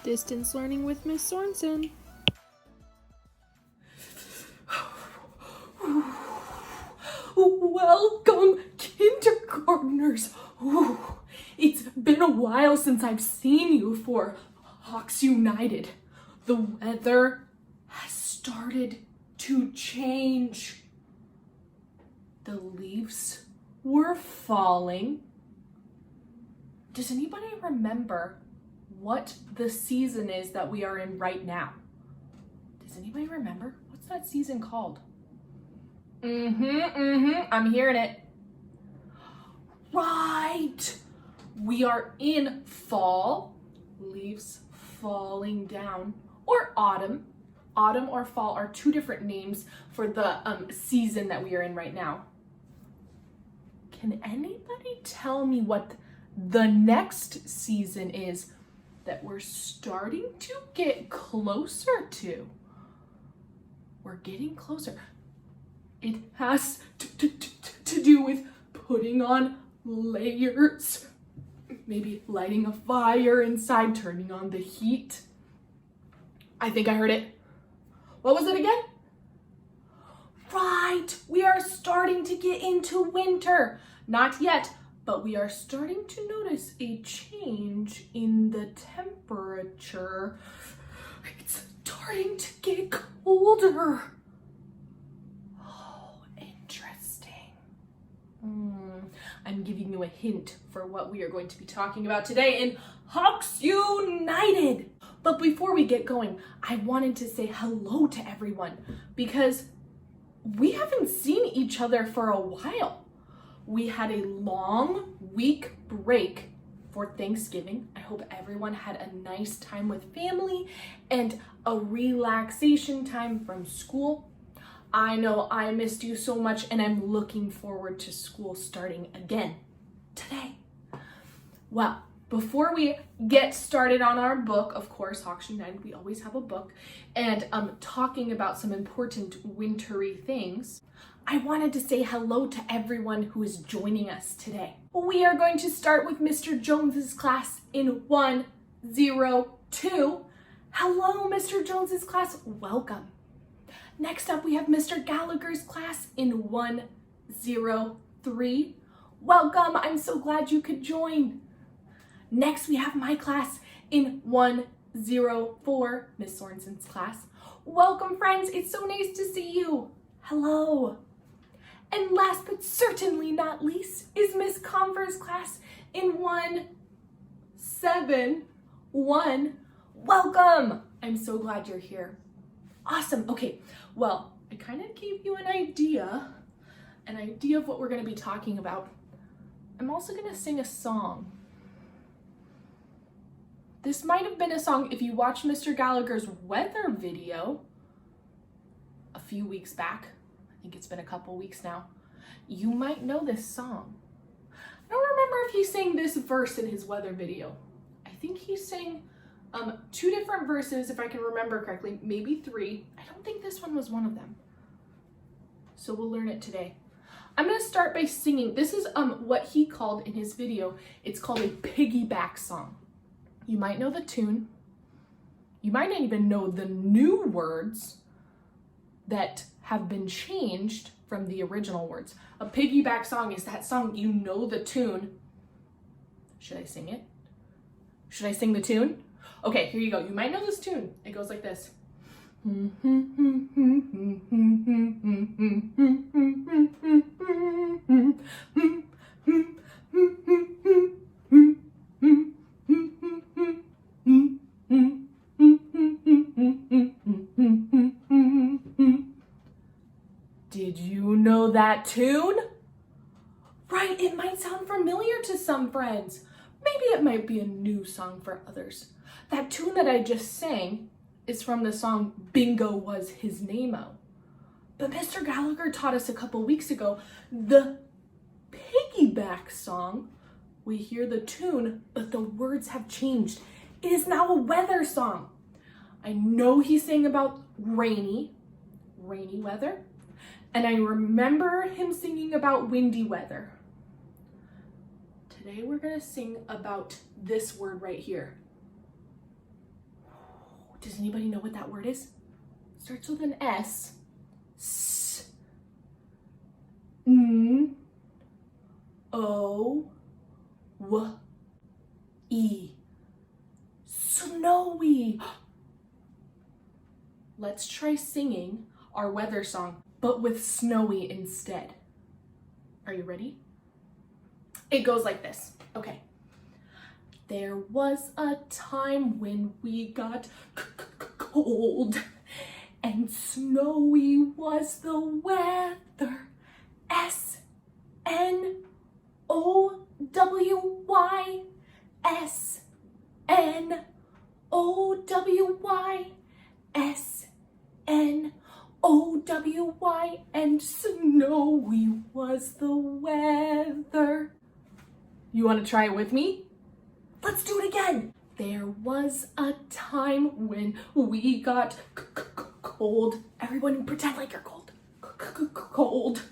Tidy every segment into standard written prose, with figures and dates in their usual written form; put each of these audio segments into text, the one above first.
Distance Learning with Miss Sorensen. Welcome, kindergartners. Ooh, it's been a while since I've seen you for Hawks United. The weather has started to change. The leaves were falling. Does anybody remember what the season is that we are in right now? Does anybody remember? What's that season called? I'm hearing it. Right. We are in fall, leaves falling down, or autumn. Autumn or fall are two different names for the season that we are in right now. Can anybody tell me what the next season is that we're starting to get closer to? We're getting closer. It has to do with putting on layers, maybe lighting a fire inside, turning on the heat. I think I heard it. What was it again? Right, we are starting to get into winter. Not yet, but we are starting to notice a change in the temperature. It's starting to get colder. Oh, interesting. I'm giving you a hint for what we are going to be talking about today in Hawks United. But before we get going, I wanted to say hello to everyone because we haven't seen each other for a while. We had a long week break for Thanksgiving. I hope everyone had a nice time with family and a relaxation time from school. I know I missed you so much and I'm looking forward to school starting again today. Well, before we get started on our book, of course, Hawks United, we always have a book, and talking about some important wintry things, I wanted to say hello to everyone who is joining us today. We are going to start with Mr. Jones's class in 102. Hello, Mr. Jones's class, welcome. Next up, we have Mr. Gallagher's class in 103. Welcome, I'm so glad you could join. Next, we have my class in 104, Miss Sorensen's class. Welcome, friends, it's so nice to see you. Hello. And last but certainly not least is Miss Conver's class in 171. Welcome. I'm so glad you're here. Awesome. Okay, well, I kind of gave you an idea of what we're going to be talking about. I'm also going to sing a song. This might have been a song if you watched Mr. Gallagher's weather video a few weeks back. I think it's been a couple weeks now. You might know this song. I don't remember if he sang this verse in his weather video. I think he sang two different verses, if I can remember correctly, maybe three. I don't think this one was one of them. So we'll learn it today. I'm gonna start by singing. This is what he called in his video. It's called a piggyback song. You might know the tune. You might not even know the new words that have been changed from the original words. A piggyback song is that song, you know the tune. Should I sing it? Should I sing the tune? Okay, here you go. You might know this tune. It goes like this. Did you know that tune? Right, it might sound familiar to some friends. Maybe it might be a new song for others. That tune that I just sang is from the song Bingo Was His Name-O. But Mr. Gallagher taught us a couple weeks ago the piggyback song. We hear the tune, but the words have changed. It is now a weather song. I know he sang about rainy weather, and I remember him singing about windy weather. Today we're gonna sing about this word right here. Does anybody know what that word is? Starts with an S. S. N. O. W. E. Snowy. Let's try singing our weather song, but with snowy instead. Are you ready? It goes like this. Okay. There was a time when we got cold and snowy was the weather. S-N-O-W-Y. S-N-O-W-Y. S-N-O-W-Y. And snowy was the weather. You want to try it with me? Let's do it again. There was a time when we got cold. Everyone pretend like you're cold. Cold.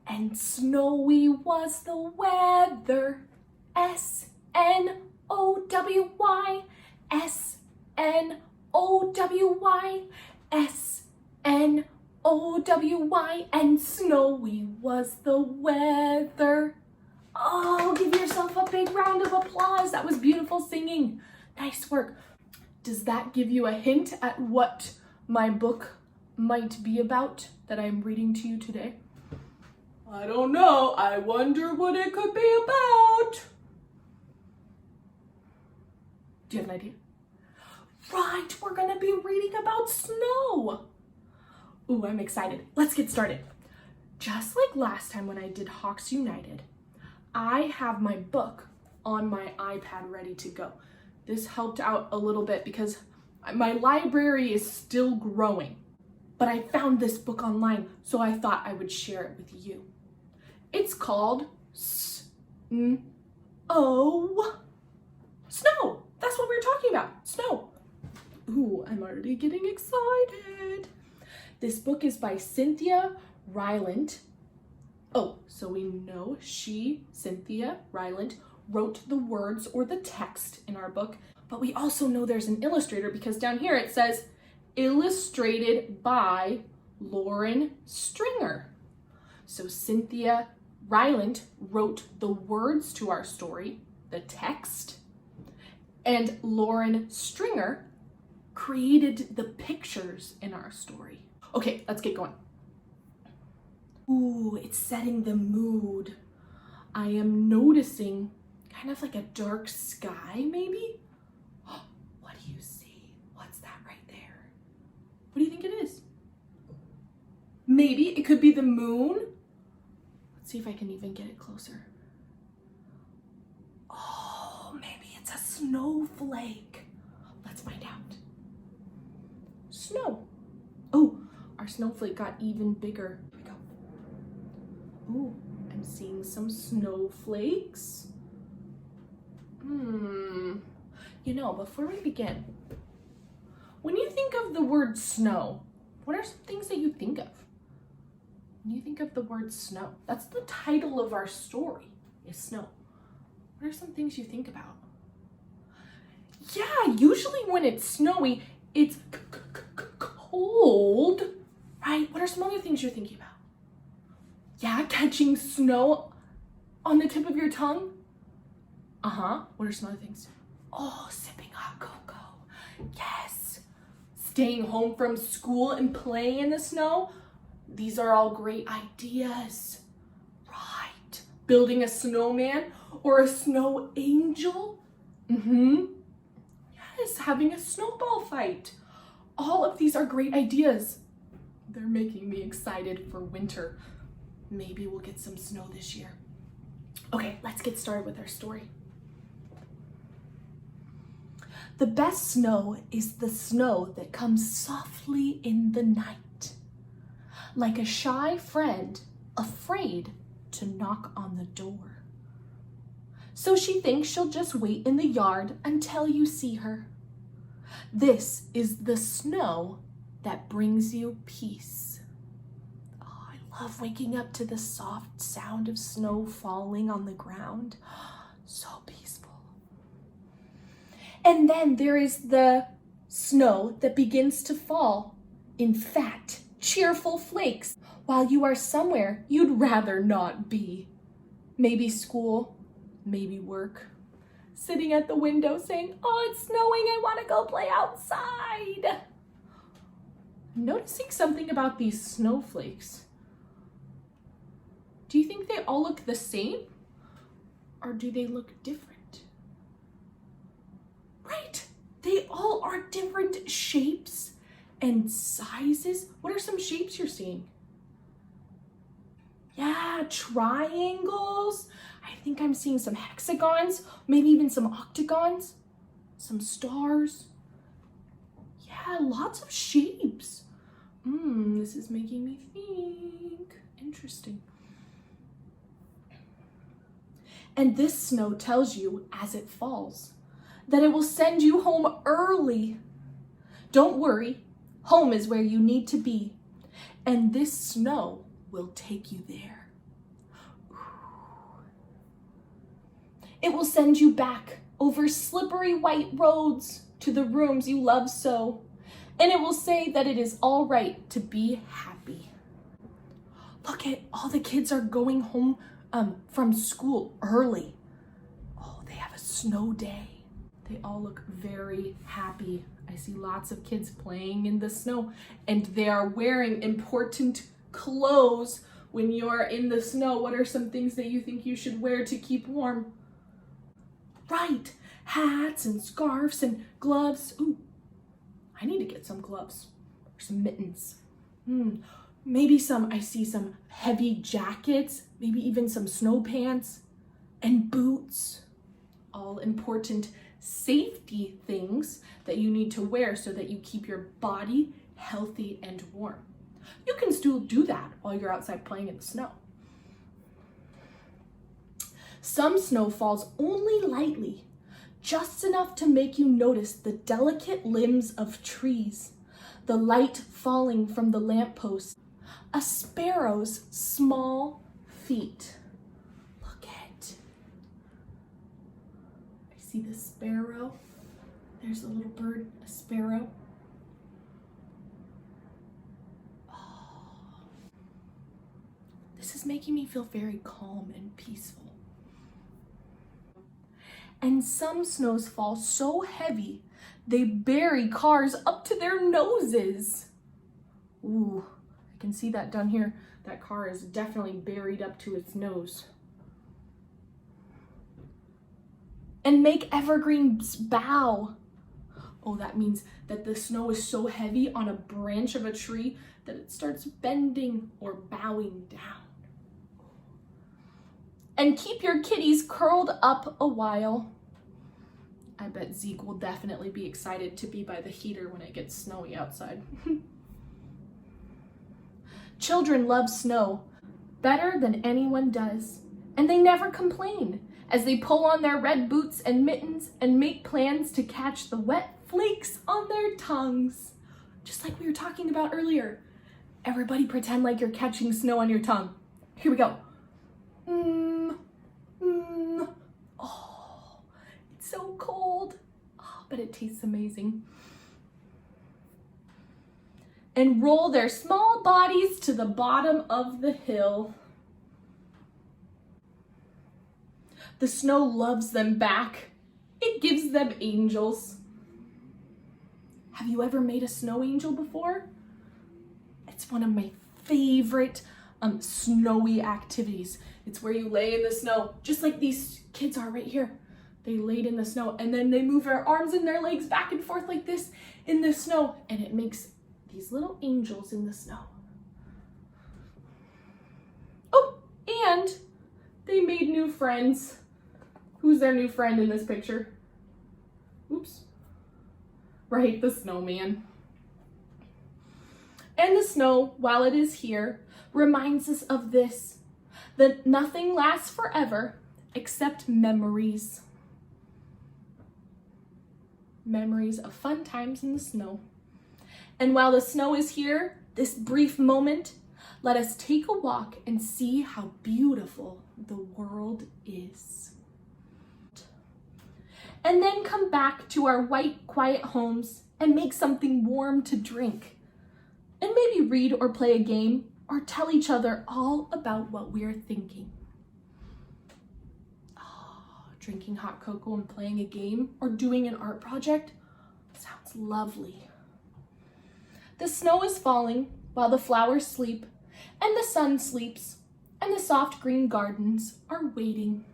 And snowy was the weather. S-N-O-W-Y. S-N-O-W-Y. S-N-O-W-Y. And snowy was the weather. Oh, give yourself a big round of applause. That was beautiful singing. Nice work. Does that give you a hint at what my book might be about that I'm reading to you today? I don't know. I wonder what it could be about. Do you have an idea? Right, we're going to be reading about snow. Ooh, I'm excited. Let's get started. Just like last time when I did Hawks United, I have my book on my iPad ready to go. This helped out a little bit because my library is still growing, but I found this book online, so I thought I would share it with you. It's called Snow. Snow. That's what we were talking about. Snow. Ooh, I'm already getting excited. This book is by Cynthia Rylant. Oh, so we know Cynthia Rylant, wrote the words or the text in our book, but we also know there's an illustrator because down here it says illustrated by Lauren Stringer. So Cynthia Rylant wrote the words to our story, the text, and Lauren Stringer created the pictures in our story. Okay, let's get going. Ooh, it's setting the mood. I am noticing kind of like a dark sky, maybe? What do you see? What's that right there? What do you think it is? Maybe it could be the moon. Let's see if I can even get it closer. Oh, maybe it's a snowflake. Let's find out. Snow. Oh, our snowflake got even bigger. Here we go. Ooh, I'm seeing some snowflakes. You know, before we begin, when you think of the word snow, what are some things that you think of? When you think of the word snow, that's the title of our story, is snow. What are some things you think about? Yeah, usually when it's snowy, it's cold, right? What are some other things you're thinking about? Yeah, catching snow on the tip of your tongue? What are some other things? Oh, sipping hot cocoa. Yes. Staying home from school and playing in the snow. These are all great ideas. Right. Building a snowman or a snow angel. Yes, having a snowball fight. All of these are great ideas. They're making me excited for winter. Maybe we'll get some snow this year. Okay, let's get started with our story. The best snow is the snow that comes softly in the night, like a shy friend afraid to knock on the door. So she thinks she'll just wait in the yard until you see her. This is the snow that brings you peace. Oh, I love waking up to the soft sound of snow falling on the ground. So peaceful. And then there is the Snow that begins to fall in fat, cheerful flakes while you are somewhere you'd rather not be. Maybe school, maybe work. Sitting at the window saying, "Oh, it's snowing, I want to go play outside." I'm noticing something about these snowflakes. Do you think they all look the same? Or do they look different? Right, they all are different shapes and sizes. What are some shapes you're seeing? Yeah, triangles. I think I'm seeing some hexagons, maybe even some octagons, some stars. Yeah, lots of shapes. This is making me think. Interesting. And this snow tells you as it falls that it will send you home early. Don't worry, home is where you need to be, and this snow will take you there. It will send you back over slippery white roads to the rooms you love so, and it will say that it is all right to be happy. Look at all the kids are going home from school early. Oh, they have a snow day. They all look very happy. I see lots of kids playing in the snow, and they are wearing important clothes. When you're in the snow, what are some things that you think you should wear to keep warm? Right, hats and scarves and gloves. Ooh, I need to get some gloves or some mittens. Maybe I see some heavy jackets, maybe even some snow pants and boots. All important safety things that you need to wear so that you keep your body healthy and warm. You can still do that while you're outside playing in the snow. Some snow falls only lightly, just enough to make you notice the delicate limbs of trees, the light falling from the lampposts, a sparrow's small feet. Look at. I see the sparrow. There's a little bird, a sparrow. Oh. This is making me feel very calm and peaceful. And some snows fall so heavy, they bury cars up to their noses. Ooh, I can see that down here. That car is definitely buried up to its nose. And make evergreens bow. Oh, that means that the snow is so heavy on a branch of a tree that it starts bending or bowing down. And keep your kitties curled up a while. I bet Zeke will definitely be excited to be by the heater when it gets snowy outside. Children love snow better than anyone does, and they never complain as they pull on their red boots and mittens and make plans to catch the wet flakes on their tongues. Just like we were talking about earlier. Everybody pretend like you're catching snow on your tongue. Here we go. Oh, it's so cold, but it tastes amazing. And roll their small bodies to the bottom of the hill. The snow loves them back. It gives them angels. Have you ever made a snow angel before? It's one of my favorite snowy activities. It's where you lay in the snow, just like these kids are right here. They laid in the snow, and then they move their arms and their legs back and forth like this in the snow, and it makes these little angels in the snow. Oh, and they made new friends. Who's their new friend in this picture? Oops. Right, the snowman. And the snow, while it is here, reminds us of this, that nothing lasts forever except memories. Memories of fun times in the snow. And while the snow is here, this brief moment, let us take a walk and see how beautiful the world is. And then come back to our white, quiet homes and make something warm to drink. And maybe read or play a game or tell each other all about what we're thinking. Oh, drinking hot cocoa and playing a game or doing an art project sounds lovely. The snow is falling while the flowers sleep and the sun sleeps and the soft green gardens are waiting.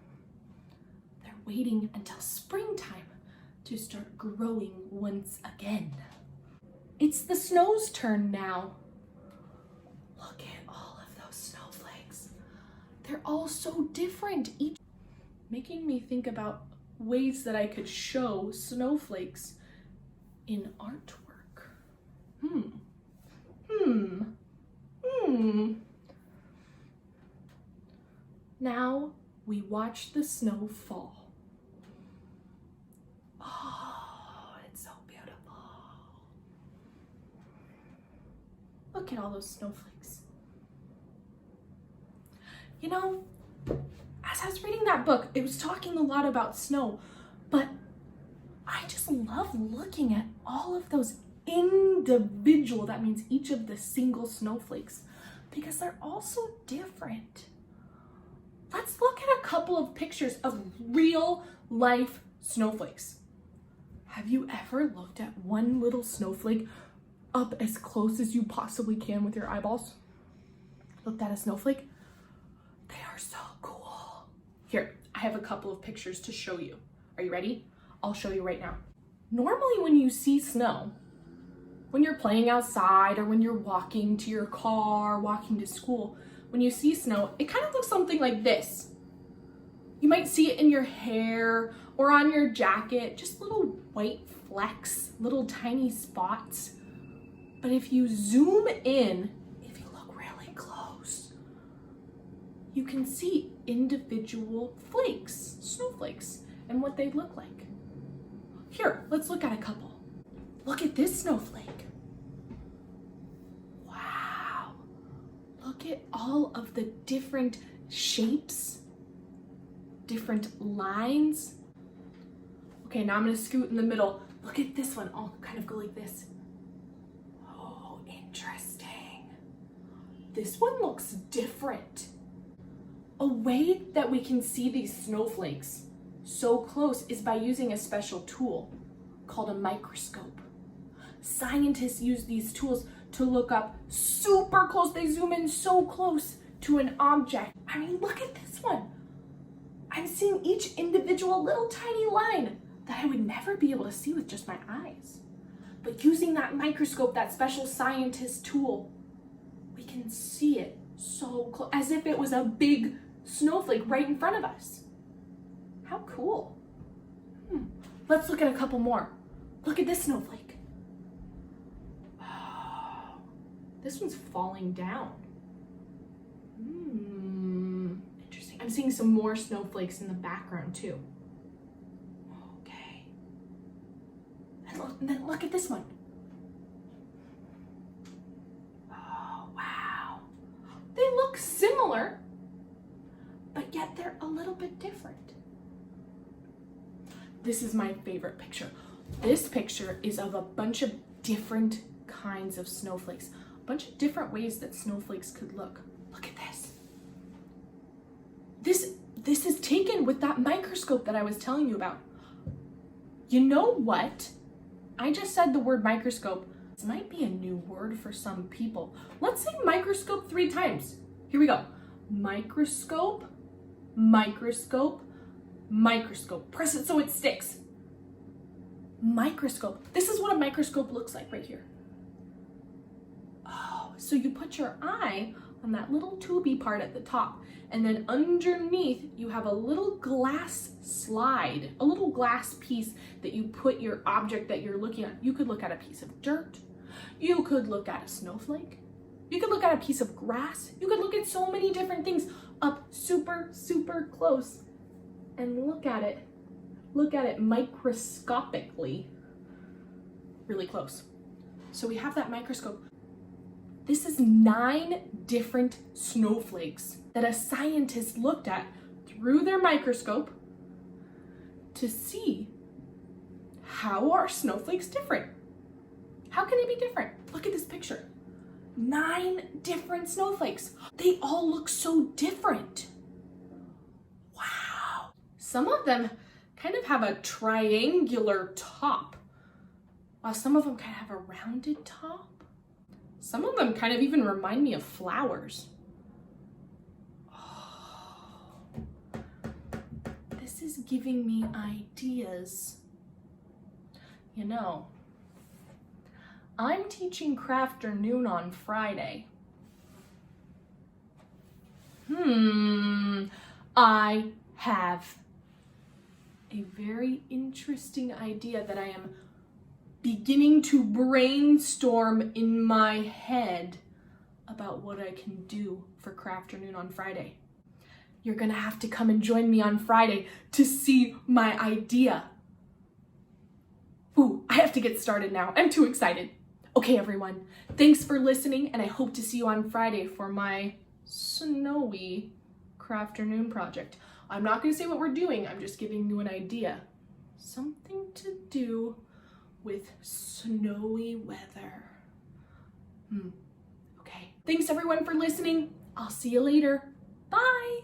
They're waiting until springtime to start growing once again. It's the snow's turn now. Look at all of those snowflakes. They're all so different, each making me think about ways that I could show snowflakes in artwork. Now we watch the snow fall. Oh, it's so beautiful. Look at all those snowflakes. You know, as I was reading that book, it was talking a lot about snow, but I just love looking at all of those individual, that means each of the single snowflakes, because they're all so different. Let's look at a couple of pictures of real life snowflakes. Have you ever looked at one little snowflake up as close as you possibly can with your eyeballs? Looked at a snowflake? They are so cool. Here, I have a couple of pictures to show you. Are you ready? I'll show you right now. Normally when you see snow, when you're playing outside or when you're walking to your car, walking to school, when you see snow, it kind of looks something like this. You might see it in your hair or on your jacket, just little white flecks, little tiny spots. But if you zoom in, if you look really close, you can see individual flakes, snowflakes, and what they look like. Here, let's look at a couple. Look at this snowflake. Wow. Look at all of the different shapes, different lines. Okay, now I'm gonna scoot in the middle. Look at this one. I'll kind of go like this. Oh, interesting. This one looks different. A way that we can see these snowflakes so close is by using a special tool called a microscope. Scientists use these tools to look up super close. They zoom in so close to an object. I mean, look at this one. I'm seeing each individual little tiny line that I would never be able to see with just my eyes. But using that microscope, that special scientist tool, we can see it so close, as if it was a big snowflake right in front of us. How cool. Let's look at a couple more. Look at this snowflake. Oh, this one's falling down. Interesting. I'm seeing some more snowflakes in the background too. Okay. And then look at this one. Oh, wow. They look similar, but yet they're a little bit different. This is my favorite picture. This picture is of a bunch of different kinds of snowflakes, a bunch of different ways that snowflakes could look. Look at this. This is taken with that microscope that I was telling you about. You know what? I just said the word microscope. This might be a new word for some people. Let's say microscope 3 times. Here we go. Microscope, microscope, microscope. Press it so it sticks. Microscope. This is what a microscope looks like right here. Oh, so you put your eye on that little tubey part at the top, and then underneath you have a little glass slide, a little glass piece that you put your object that you're looking at. You could look at a piece of dirt. You could look at a snowflake. You could look at a piece of grass. You could look at so many different things up super, super close and look at it microscopically, really close. So we have that microscope. This is 9 different snowflakes that a scientist looked at through their microscope to see how are snowflakes different. How can they be different? Look at this picture. 9 different snowflakes. They all look so different. Wow. Some of them kind of have a triangular top, while some of them kind of have a rounded top. Some of them kind of even remind me of flowers. Oh, this is giving me ideas. You know, I'm teaching Crafternoon on Friday. I have a very interesting idea that I am beginning to brainstorm in my head about what I can do for Crafternoon on Friday. You're gonna have to come and join me on Friday to see my idea. Ooh, I have to get started now. I'm too excited. Okay, everyone, thanks for listening, and I hope to see you on Friday for my snowy Crafternoon project. I'm not gonna say what we're doing, I'm just giving you an idea. Something to do with snowy weather. Okay, thanks everyone for listening. I'll see you later. Bye.